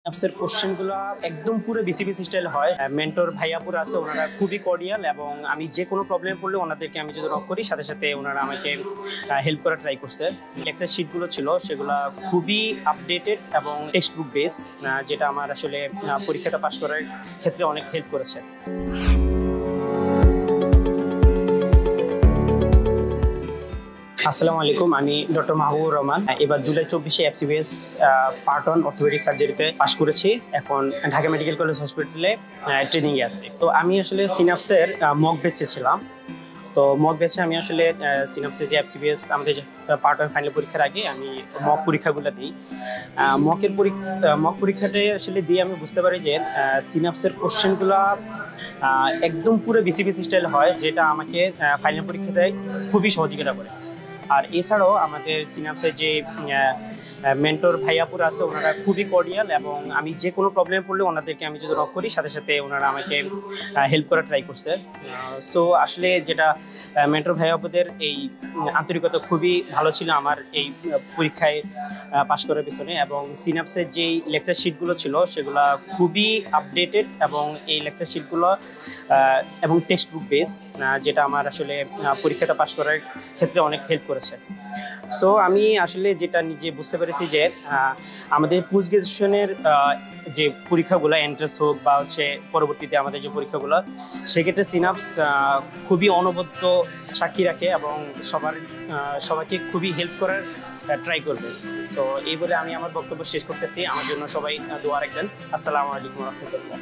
অ্যাপসের কোশ্চেনগুলো একদম পুরো বিসি বিসি স্টাইল হয়। মেন্টর ভাইয়াপুর আছে, ওনারা খুবই কর্ডিয়াল এবং আমি যে কোনো প্রবলেম পড়লে ওনাদেরকে আমি যদি নক করি সাথে সাথে ওনারা আমাকে হেল্প করার ট্রাই করছে। লেকচার শিটগুলো ছিল সেগুলো খুবই আপডেটেড এবং টেক্সট বুক বেস, যেটা আমার আসলে পরীক্ষাটা পাস করার ক্ষেত্রে অনেক হেল্প করেছে। আসসালামু আলাইকুম, আমি ডক্টর মাহবুবুর রহমান। এবার জুলাই 24-এ এফসিবিএস পার্ট 1 অর্থোপেডিক সার্জারিতে পাশ করেছি। এখন ঢাকা মেডিকেল কলেজ হসপিটালে ট্রেনিংয়ে আছি। তো আমি আসলে সিনাপসের মক ব্যাচে ছিলাম। তো মক ব্যাচে আমি আসলে সিনাপসে যে এফসিবিএস আমাদের যে পার্ট 1 ফাইনাল পরীক্ষার আগে আমি মক পরীক্ষাগুলো দিই। মক পরীক্ষাটা আসলে দিয়ে আমি বুঝতে পারি যে সিনাপসের কোশ্চেনগুলো একদম পুরো বিসি বিসি স্টাইল হয়, যেটা আমাকে ফাইনাল পরীক্ষাতে খুবই সহযোগিতা করে। আর এছাড়াও আমাদের সিনাপসের যে মেন্টর ভাইয়াপুর আছে, ওনারা খুবই কর্ডিয়াল এবং আমি যে কোনো প্রবলেম পড়লে ওনাদেরকে আমি যদি নক করি সাথে সাথে ওনারা আমাকে হেল্প করার ট্রাই করছে। সো আসলে যেটা মেন্টর ভাইয়াপুদের এই আন্তরিকতা খুবই ভালো ছিল আমার এই পরীক্ষায় পাশ করার পিছনে। এবং সিনাপসের যেই লেকচার শিটগুলো ছিল সেগুলো খুবই আপডেটেড এবং এই লেকচার শিটগুলো এবং টেক্সট বুক বেস, যেটা আমার আসলে পরীক্ষাটা পাশ করার ক্ষেত্রে অনেক হেল্প করেছে। সো আমি আসলে যেটা নিজে বুঝতে পেরেছি যে আমাদের পোস্ট গ্রাজুয়েশনের যে পরীক্ষাগুলো এন্ট্রান্স হোক বা হচ্ছে পরবর্তীতে আমাদের যে পরীক্ষাগুলো, সেক্ষেত্রে সিনাপস খুবই অনবদ্য সাক্ষী রাখে এবং সবাইকে খুবই হেল্প করার ট্রাই করবে। সো এই বলে আমি আমার বক্তব্য শেষ করতেছি। আমার জন্য সবাই দোয়া রাখবেন। আসসালামু আলাইকুম রহমতুল্লাহ।